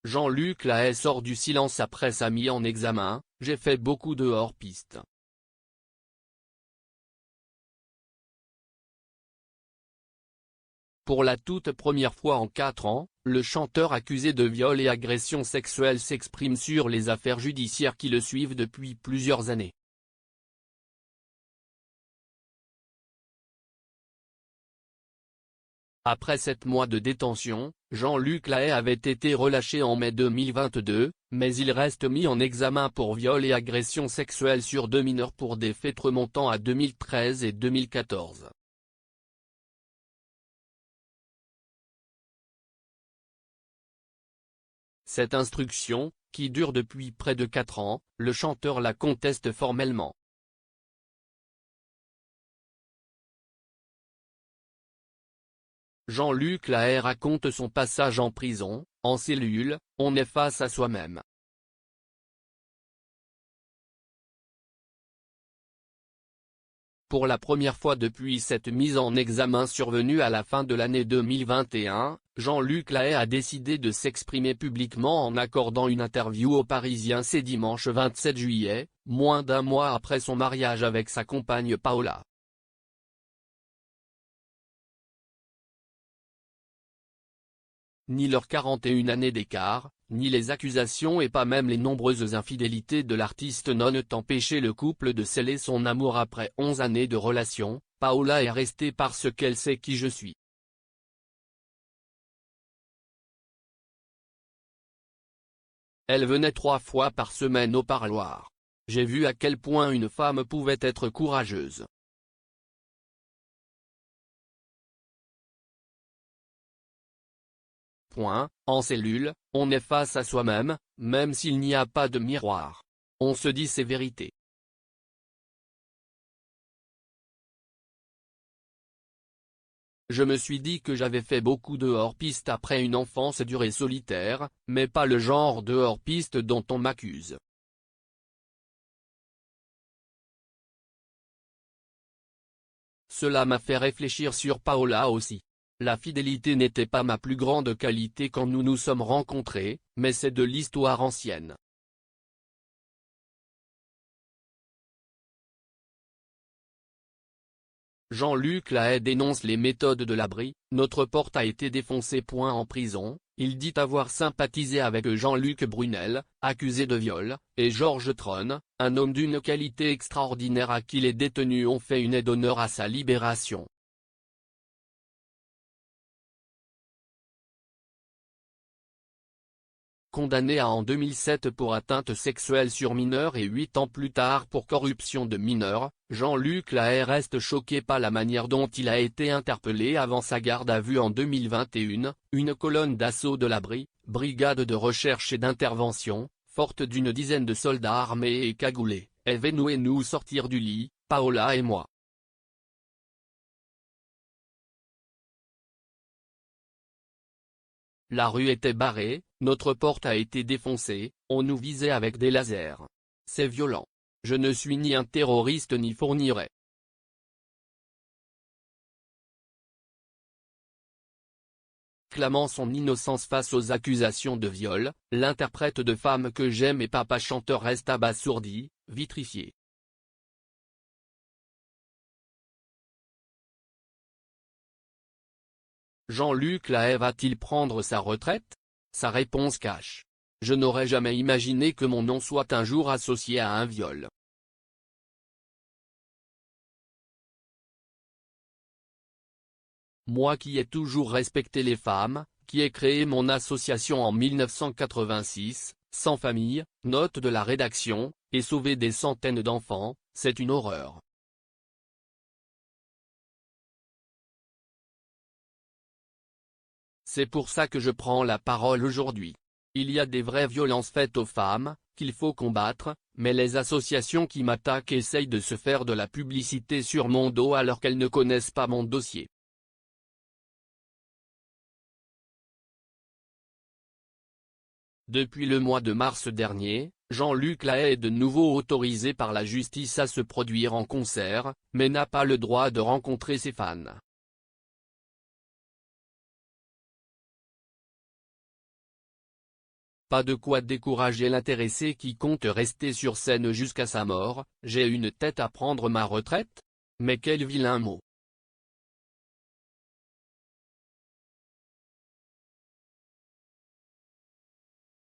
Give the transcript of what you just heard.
Jean-Luc Lahaye sort du silence après sa mise en examen. J'ai fait beaucoup de hors-piste. Pour la toute première fois en 4 ans, le chanteur accusé de viol et agression sexuelle s'exprime sur les affaires judiciaires qui le suivent depuis plusieurs années. Après 7 mois de détention, Jean-Luc Lahaye avait été relâché en mai 2022, mais il reste mis en examen pour viol et agression sexuelle sur 2 mineurs pour des faits remontant à 2013 et 2014. Cette instruction, qui dure depuis près de 4 ans, le chanteur la conteste formellement. Jean-Luc Lahaye raconte son passage en prison. En cellule, on est face à soi-même. Pour la première fois depuis cette mise en examen survenue à la fin de l'année 2021, Jean-Luc Lahaye a décidé de s'exprimer publiquement en accordant une interview aux Parisiens ce dimanche 27 juillet, moins d'un mois après son mariage avec sa compagne Paola. Ni leurs 41 années d'écart, ni les accusations et pas même les nombreuses infidélités de l'artiste n'ont empêché le couple de sceller son amour après 11 années de relation. Paola est restée parce qu'elle sait qui je suis. Elle venait 3 fois par semaine au parloir. J'ai vu à quel point une femme pouvait être courageuse. En cellule, on est face à soi-même, même s'il n'y a pas de miroir. On se dit ses vérités. Je me suis dit que j'avais fait beaucoup de hors-piste après une enfance dure et solitaire, mais pas le genre de hors-piste dont on m'accuse. Cela m'a fait réfléchir sur Paola aussi. La fidélité n'était pas ma plus grande qualité quand nous nous sommes rencontrés, mais c'est de l'histoire ancienne. Jean-Luc Lahaye dénonce les méthodes de l'abri. Notre porte a été défoncée. En prison, il dit avoir sympathisé avec Jean-Luc Brunel, accusé de viol, et Georges Tron, un homme d'une qualité extraordinaire à qui les détenus ont fait une aide d'honneur à sa libération. Condamné en 2007 pour atteinte sexuelle sur mineur et 8 ans plus tard pour corruption de mineurs, Jean-Luc Lahaye reste choqué par la manière dont il a été interpellé avant sa garde à vue en 2021, une colonne d'assaut de l'abri, brigade de recherche et d'intervention, forte d'une dizaine de soldats armés et cagoulés, est venue nous sortir du lit, Paola et moi. La rue était barrée, notre porte a été défoncée, on nous visait avec des lasers. C'est violent. Je ne suis ni un terroriste ni fournirai. Clamant son innocence face aux accusations de viol, l'interprète de Femme que j'aime et Papa chanteur reste abasourdi, vitrifié. Jean-Luc Lahaye va-t-il prendre sa retraite? Sa réponse cache. Je n'aurais jamais imaginé que mon nom soit un jour associé à un viol. Moi qui ai toujours respecté les femmes, qui ai créé mon association en 1986, Sans Famille, note de la rédaction, et sauvé des centaines d'enfants, c'est une horreur. C'est pour ça que je prends la parole aujourd'hui. Il y a des vraies violences faites aux femmes, qu'il faut combattre, mais les associations qui m'attaquent essayent de se faire de la publicité sur mon dos alors qu'elles ne connaissent pas mon dossier. Depuis le mois de mars dernier, Jean-Luc Lahaye est de nouveau autorisé par la justice à se produire en concert, mais n'a pas le droit de rencontrer ses fans. Pas de quoi décourager l'intéressé qui compte rester sur scène jusqu'à sa mort. J'ai une tête à prendre ma retraite? Mais quel vilain mot.